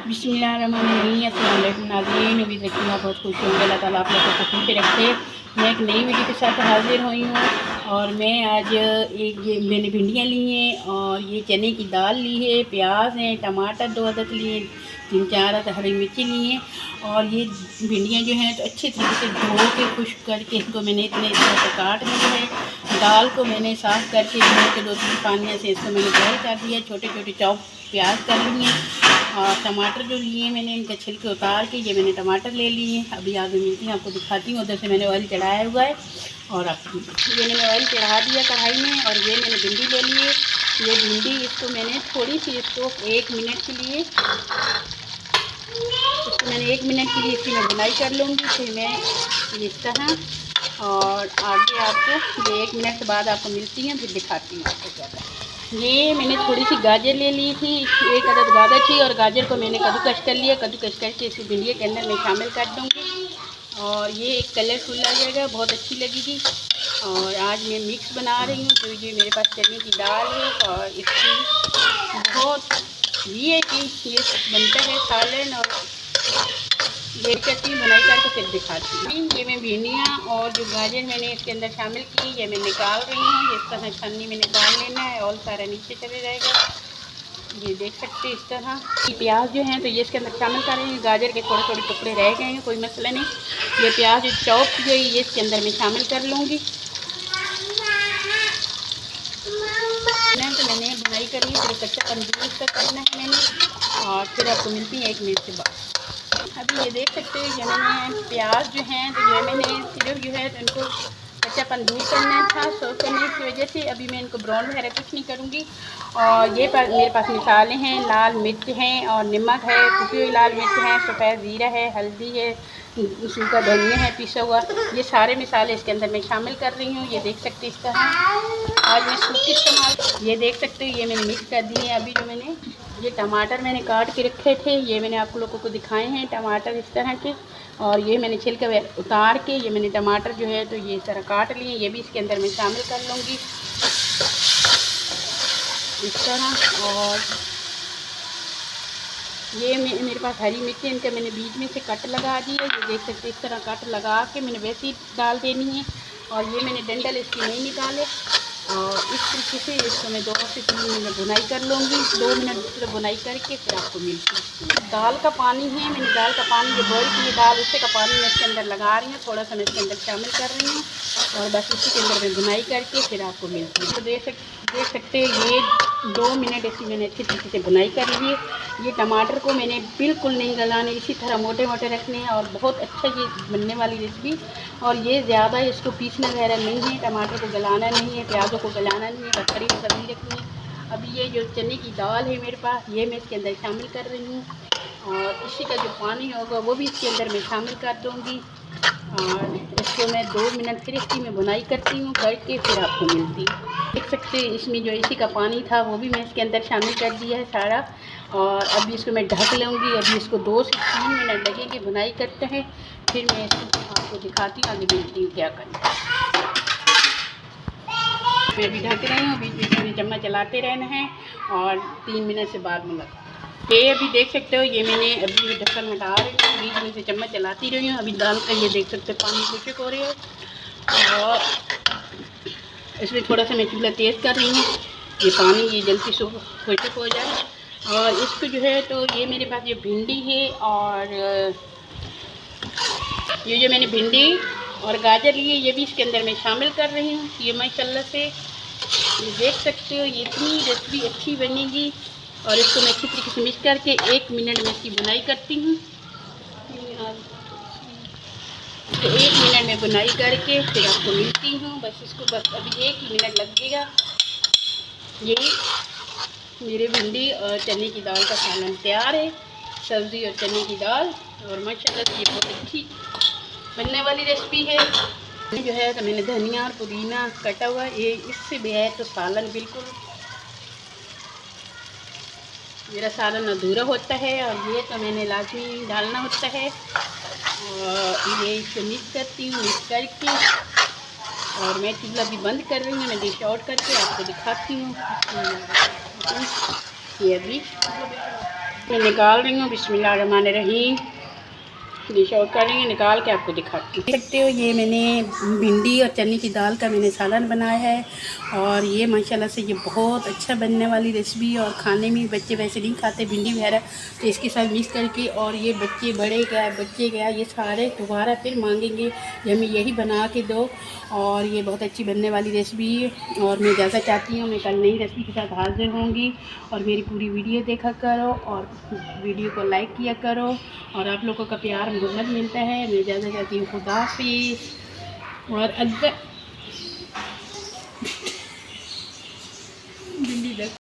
बिस्मिल्लाहिर्रहमानिर्रहीम। अस्सलाम वालेकुम नाज़रीन, उम्मीद रखती हूँ आप बहुत खुश होंगे। अल्लाह ताला आप लोगों को खुश रखे। मैं एक नई वीडियो के साथ हाज़िर हुई हूँ और मैं आज ये मैंने भिंडियाँ ली हैं और ये चने की दाल ली है, प्याज हैं, टमाटर 2 अदद लिए, 3-4 अदद हरी मिर्ची ली हैं और ये भिंडियाँ जो हैं तो अच्छे तरीके से धो के खुश्क करके इनको मैंने इतने तरह से काट दिया है। दाल को मैंने साफ़ करके धो के 2-3 पानी से इसको मैंने बॉयल कर दिया। छोटे छोटे चॉप प्याज कर लिए और टमाटर जो लिए मैंने इनका छिलके उतार के ये मैंने टमाटर ले लिए। अभी आगे मिलती हूँ, आपको दिखाती हूँ। उधर से मैंने ऑयल चढ़ाया हुआ है और आपको ये मैंने ऑयल चढ़ा दिया कढ़ाई में और ये मैंने भिंडी ले लिए। ये भिंडी इसको मैंने थोड़ी सी इसको 1 मिनट के लिए इसकी मैं बुनाई कर लूँगी। फिर मैं इस तरह और आगे आपको ये 1 मिनट के बाद आपको मिलती हैं, फिर दिखाती हूँ आपको क्या करना। ये मैंने थोड़ी सी गाजर ले ली थी, 1 अदद गाजर थी और गाजर को मैंने कद्दूकस कर लिया। कद्दूकस करके इसी भिंडी के अंदर मैं शामिल कर दूँगी और ये एक कलरफुल आ जाएगा, बहुत अच्छी लगेगी। और आज मैं मिक्स बना रही हूँ तो ये मेरे पास चने की दाल है और इसकी बहुत ये कि ये बनता है सालन और ये चटनी बनाई करके फिर दिखाती हूँ। ये मैं भिंडियाँ और जो गाजर मैंने इसके अंदर शामिल की ये मैं निकाल रही हूँ। इस तरह छन्नी में निकाल लेना है और सारा नीचे चले जाएगा। ये देख सकते हैं इस तरह। प्याज जो हैं तो ये इसके अंदर शामिल कर रहे हैं। गाजर के थोड़े थोड़े टुकड़े रह गए हैं, कोई मसला नहीं। ये प्याज जो चॉप की गई ये इसके अंदर मैं शामिल कर लूँगी। तो मैंने बुनाई करी है, फिर कच्चा दूर तक करना है मैंने और फिर आपको मिलती है 1 मिनट के बाद। अभी ये देख सकते हैं ये मैंने प्याज जो हैं तो ये मैंने सिर्फ जो है तो इनको कच्चापन दूर करना था सोख करने की वजह से। अभी मैं इनको ब्राउन वगैरह कुछ नहीं करूँगी। और ये मेरे पास मिसाले हैं, लाल मिर्च हैं और नमक है, कुटी हुई लाल मिर्च है, सफ़ेद ज़ीरा है, हल्दी है, सूखा धनिया है पिसा हुआ। ये सारे मिसाले इसके अंदर मैं शामिल कर रही हूँ। ये देख सकते इस तरह आज मैं सूखी इस्तेमाल ये देख सकते हो ये मैंने मिक्स कर दिए हैं। अभी जो मैंने ये टमाटर मैंने काट के रखे थे ये मैंने आप लोगों को दिखाए हैं टमाटर इस तरह के। और ये मैंने छिलके उतार के ये मैंने टमाटर जो है तो ये इस तरह काट लिए, ये भी इसके अंदर मैं शामिल कर लूँगी इस तरह। और ये मेरे पास हरी मिर्ची इनका मैंने बीच में से कट लगा दी है। ये देख सकते इस तरह कट लगा के मैंने वैसे ही डाल देनी है। और ये मैंने डंडल इसकी नहीं निकाले और इस तरीके से इसको मैं 2 से 3 मिनट बुनाई कर लूँगी। 2 मिनट बुनाई करके फिर आपको मिलती है। दाल का पानी है, मैंने दाल का पानी जो बॉयल की दाल उससे का पानी मैं इसके अंदर लगा रही हूँ, थोड़ा सा मैं इसके अंदर शामिल कर रही हूँ और बस इसी के अंदर मैं बुनाई करके फिर आपको मिलती है। तो देख सकते हैं ये 2 मिनट इसकी मैंने अच्छी तरीके से बुनाई कर ली है। ये टमाटर को मैंने बिल्कुल नहीं गलाने, इसी तरह मोटे मोटे रखने हैं और बहुत अच्छा ये बनने वाली रेसिपी। और ये ज़्यादा इसको पीसना वगैरह नहीं है, टमाटर को गलाना नहीं है, प्याज़ों को गलाना नहीं है, बस खड़ी सब्ज़ी रखनी है। अभी ये जो चने की दाल है मेरे पास ये मैं इसके अंदर शामिल कर रही हूँ और इसी का जो पानी होगा वो भी इसके अंदर मैं शामिल कर दूँगी और इसको मैं 2 मिनट फिर इसकी मैं बुनाई करती हूँ करके फिर आपको मिलती हूँ। देख सकते हैं इसमें जो इसी का पानी था वो भी मैं इसके अंदर शामिल कर दिया है सारा। और अभी इसको मैं ढक लूँगी। अभी इसको 2 से 3 मिनट लगेगी बुनाई करते हैं, फिर मैं इसको आपको दिखाती हूँ, आगे मिलती हूँ क्या करना। मैं अभी ढक रही हूँ, बीच बीच में चम्मच चलाते रहना है और 3 मिनट से बाद मुलाकात। ये अभी देख सकते हो ये मैंने अभी ढक्कन हटा रही हूँ, बीच में से चम्मच चलाती रही हूँ। अभी दाल का ये देख सकते हो पानी खुशक हो रही है और इसमें थोड़ा सा मैं चूल्हा तेज़ कर रही हूँ, ये पानी ये जल्दी से खुशक हो जाए। और इसको जो है तो ये मेरे पास ये भिंडी है और ये जो मैंने भिंडी और गाजर लिए ये भी इसके अंदर मैं शामिल कर रही हूँ। ये माशाल्लाह से ये देख सकते हो ये इतनी रेसिपी अच्छी बनेगी। और इसको मैं अच्छी तरीके से मिक्स करके 1 मिनट में इसकी बुनाई करती हूँ। तो 1 मिनट में बुनाई करके फिर आपको मिलती हूँ। बस इसको बस अभी 1 ही मिनट लगेगा। ये मेरे भिंडी और चने की दाल का सालन तैयार है, सब्ज़ी और चने की दाल। और माशाल्लाह से ये बहुत अच्छी बनने वाली रेसिपी है। जो है तो मैंने धनिया और पुदीना कटा हुआ ये इससे भी है तो सालन बिल्कुल मेरा सालन अधूरा होता है और ये तो मैंने लाजमी डालना होता है। और ये इसको मिक्स करती हूँ, मिक्स करके और मैं चूल्हा भी बंद कर रही हूँ। मैं डिश आउट करके आपको दिखाती हूँ। ये अभी मैं निकाल रही हूँ। बिस्मिल्लाहिर्रहमानिर्रहीम। डिश आउट करेंगे, निकाल के आपको दिखाती हूँ। देख सकते हो ये मैंने भिंडी और चने की दाल का मैंने सालन बनाया है और ये माशाल्लाह से ये बहुत अच्छा बनने वाली रेसिपी और खाने में बच्चे वैसे नहीं खाते भिंडी वगैरह, तो इसके साथ मिक्स करके और ये बच्चे बड़े क्या बच्चे क्या ये सारे दोबारा फिर मांगेंगे कि हमें यही बना के दो। और ये बहुत अच्छी बनने वाली रेसिपी है और मैं जैसा चाहती हूँ मैं कल नई रेसिपी के साथ हाजिर होंगी। और मेरी पूरी वीडियो देखा करो और वीडियो को लाइक किया करो और आप लोगों का प्यार मोहब्बत मिलता है। मैं ज़्यादा चाहती हूँ खुदा हाफिज़। और